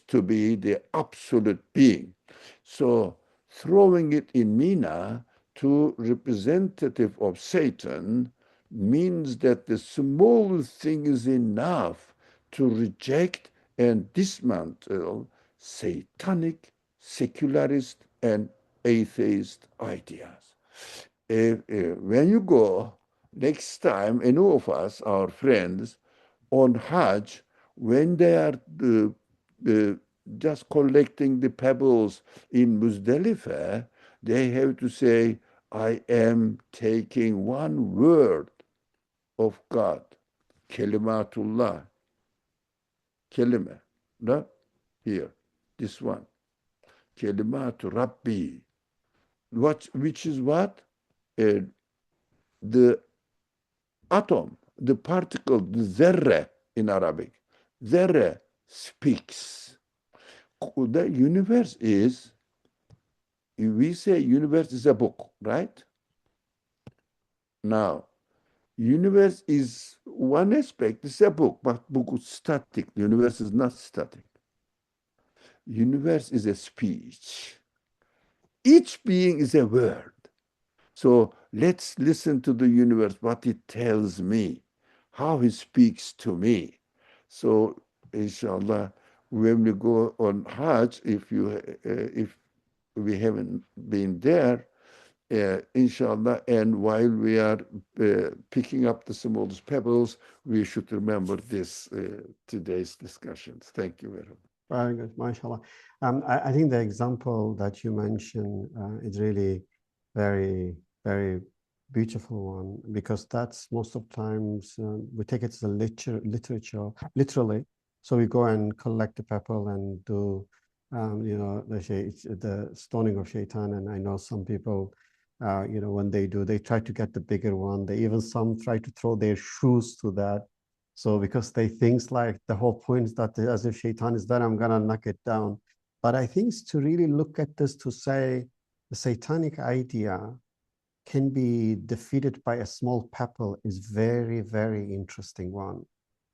to be the absolute being. So throwing it in Mina to representative of Satan means that the small thing is enough to reject and dismantle satanic, secularist, and atheist ideas. When you go next time, any of us, our friends, on Hajj, when they are uh, just collecting the pebbles in Muzdalifah, they have to say, I am taking one word of God, kelimatullah, kelime, no? Here, this one, kelimatu Rabbi, which is what? The atom, the particle, the zarra, in Arabic. Dharra speaks. The universe is, we say universe is a book, right? Now, universe is one aspect, it's a book, but book is static. The universe is not static. Universe is a speech. Each being is a word. So let's listen to the universe, what it tells me, how it speaks to me. So inshallah, when we go on Hajj, if we haven't been there, inshallah, and while we are picking up the smallest pebbles, we should remember this today's discussions. Thank you very much. Very good, mashallah. I think the example that you mentioned is really very, very beautiful one, because that's most of times we take it as a literature, literally. So we go and collect the pebble and do, the stoning of shaitan. And I know some people, when they do, they try to get the bigger one. They even some try to throw their shoes to that. So because they think like the whole point is that as if shaitan is there, I'm gonna knock it down. But I think to really look at this to say the satanic idea can be defeated by a small pebble is very, very interesting one,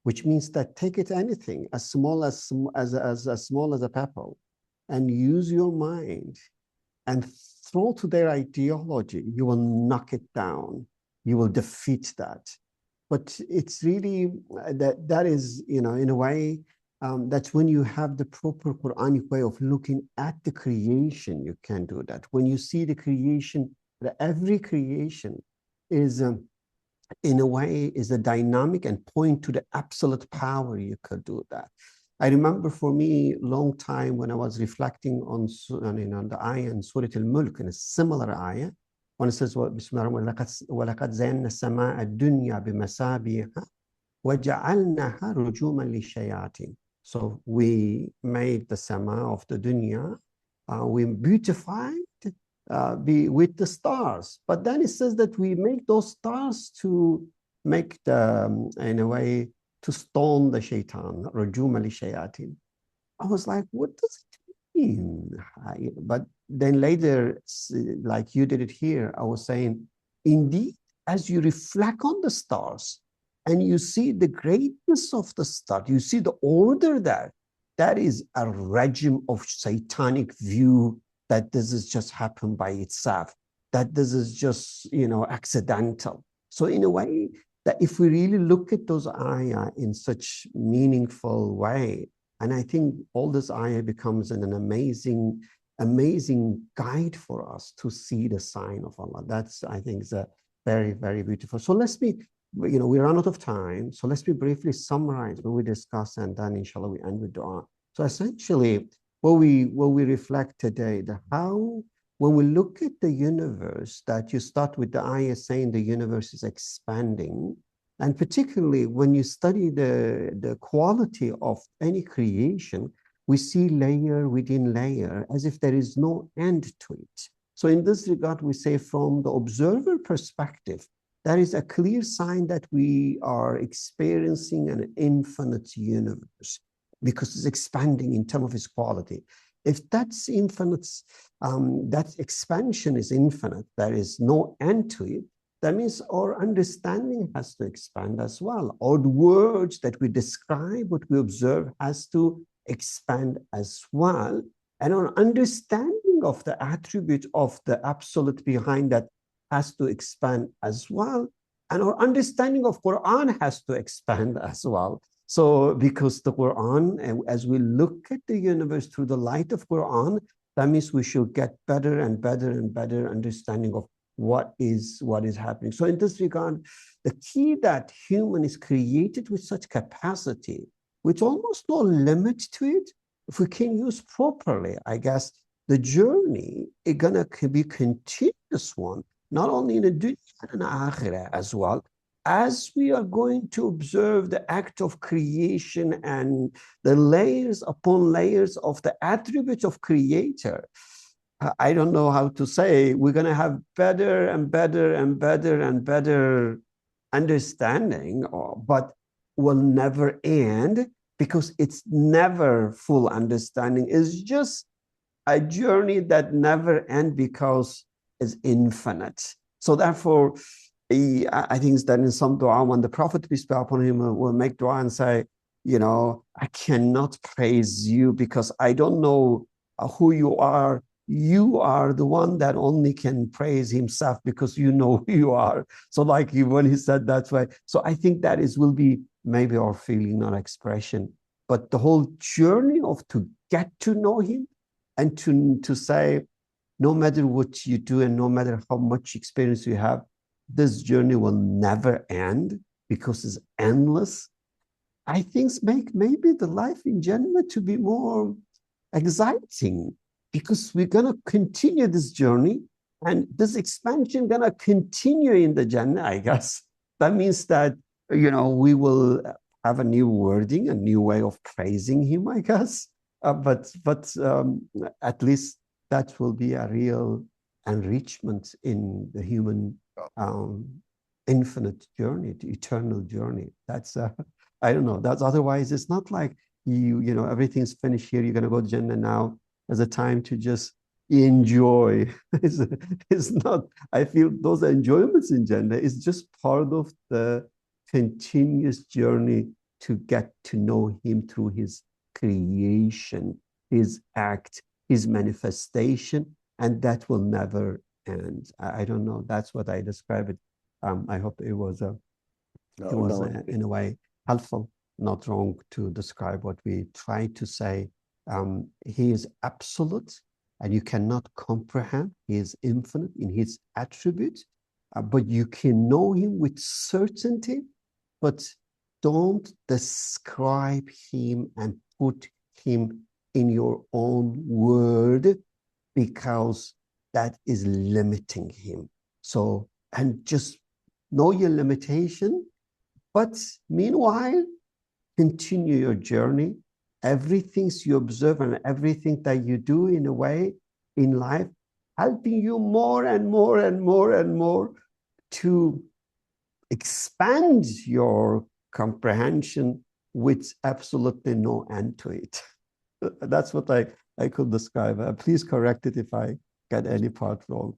which means that take it anything as small as small as a pebble, and use your mind and throw to their ideology. You will knock it down. You will defeat that. But it's really that is, in a way, that's when you have the proper Quranic way of looking at the creation, you can do that. When you see the creation, every creation is, in a way, is a dynamic and point to the absolute power, you could do that. I remember for me, long time when I was reflecting on the ayah in Surah Al-Mulk, in a similar ayah, when it says, وَلَقَدْ زَيَّنَّا السَّمَاءَ الدُّنْيَا بِمَصَابِيحَ وَجَعَلْنَاهَا رُجُومًا لِلشَّيَاطِينِ. So we made the sama of the dunya, we beautified with the stars. But then it says that we make those stars to make the, in a way, to stone the shaitan, رُجُومًا لِلشَّيَاطِينِ. I was like, what does it mean? But then later, like you did it here, I was saying, indeed, as you reflect on the stars and you see the greatness of the star, you see the order there, that is a regime of satanic view that this has just happened by itself, that this is just, accidental. So in a way, that if we really look at those ayah in such meaningful way, and I think all this ayah becomes an amazing, amazing guide for us to see the sign of Allah. That's, I think, is a very, very beautiful. So let's be, we run out of time. So let's be briefly summarize what we discuss, and then inshallah we end with dua. So essentially, what we reflect today, when we look at the universe, that you start with the ayah saying the universe is expanding, and particularly when you study the quality of any creation, we see layer within layer as if there is no end to it. So in this regard, we say from the observer perspective, that is a clear sign that we are experiencing an infinite universe because it's expanding in terms of its quality. If that's infinite, that expansion is infinite, there is no end to it, that means our understanding has to expand as well. Or the words that we describe what we observe has to expand as well. And our understanding of the attribute of the absolute behind that has to expand as well. And our understanding of Qur'an has to expand as well. So because the Qur'an, as we look at the universe through the light of Qur'an, that means we should get better and better and better understanding of what is happening. So in this regard, the key that human is created with such capacity, with almost no limit to it, if we can use properly, I guess the journey is gonna be continuous one, not only in the dunya and akhirah as well, as we are going to observe the act of creation and the layers upon layers of the attributes of creator. I don't know how to say, we're going to have better and better and better and better understanding, but will never end because it's never full understanding. It's just a journey that never ends because it's infinite. So therefore, I think that in some dua, when the Prophet, peace be upon him, will make dua and say, I cannot praise you because I don't know who you are. You are the one that only can praise himself because you know who you are. So like when he said that way. So I think that will be maybe our feeling, not expression. But the whole journey of to get to know him and to say, no matter what you do and no matter how much experience you have, this journey will never end because it's endless. I think make maybe the life in Jannah to be more exciting because we're going to continue this journey and this expansion going to continue in the Jannah, I guess. That means that, we will have a new wording, a new way of praising him, I guess. But at least that will be a real enrichment in the human um, infinite journey, the eternal journey. That's I don't know. That's otherwise it's not like everything's finished here. You're gonna go to Jannah now. There's a time to just enjoy. it's not. I feel those enjoyments in Jannah is just part of the continuous journey to get to know Him through His creation, His act, His manifestation, and that will never end. I don't know. That's what I describe it. I hope it was in a way helpful, not wrong to describe what we try to say. He is absolute and you cannot comprehend. He is infinite in his attributes, but you can know him with certainty, but don't describe him and put him in your own word because that is limiting him. So, and just know your limitation, but meanwhile, continue your journey. Everything you observe and everything that you do in a way in life, helping you more and more and more and more to expand your comprehension with absolutely no end to it. That's what I could describe. Please correct it if I get any part wrong.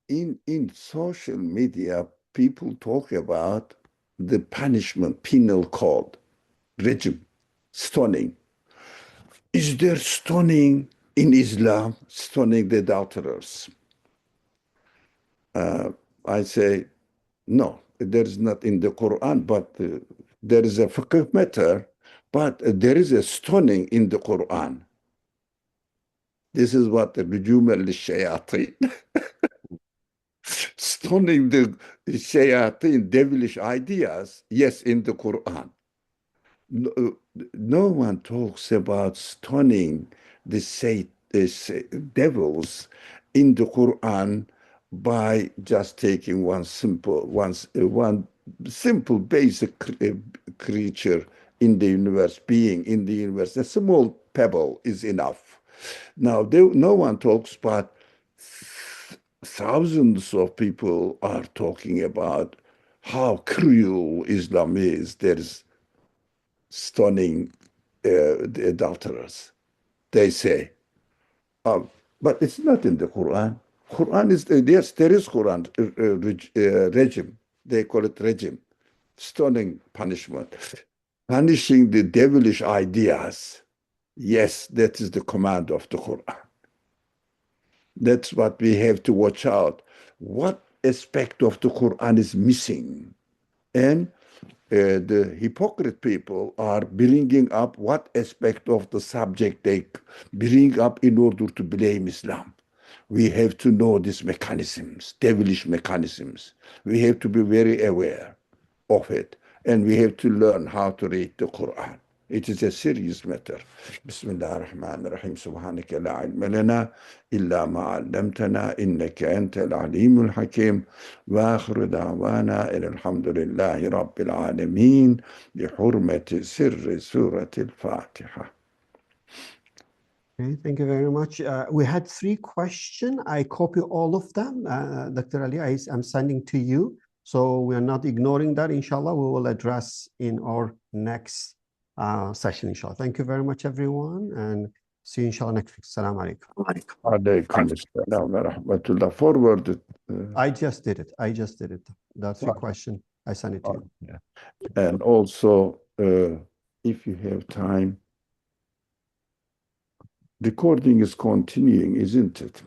In social media, people talk about the punishment, penal code, regime, stoning. Is there stoning in Islam, stoning the adulterers? I say, no, there is not in the Quran, but there is a fiqh matter, but there is a stoning in the Quran. This is what the rujum al-shayateen. Stoning the shayateen, devilish ideas, yes, in the Quran. No one talks about stoning the devils in the Quran by just taking one simple basic creature in the universe, being in the universe. A small pebble is enough. Now, no one talks, but thousands of people are talking about how cruel Islam is. There's stoning the adulterers, they say. But it's not in the Quran. Quran is, yes, there is Quran regime. They call it regime, stoning punishment. Punishing the devilish ideas. Yes, that is the command of the Quran. That's what we have to watch out. What aspect of the Quran is missing? And the hypocrite people are bringing up what aspect of the subject they bring up in order to blame Islam. We have to know these mechanisms, devilish mechanisms. We have to be very aware of it. And we have to learn how to read the Quran. It is a serious matter. Bismillah ar-Rahman ar-Rahim. Subhanaka la ilma lana illa ma 'allamtana innaka antal alimul hakim. Wa akhiru da'wana alhamdulillahi rabbil alamin bi hurmati sirri surati al-Fatiha. Okay, thank you very much. We had 3 questions. I copy all of them. Dr. Ali, I'm sending to you. So we are not ignoring that. Inshallah, we will address in our next session, inshallah. Thank you very much, everyone, and see you, inshallah, next week. Assalamu alaikum. Alaykum assalam wa rahmatullah. Forwarded. I just did it. That's your question. I sent it to you. Yeah. And also, if you have time, recording is continuing, isn't it?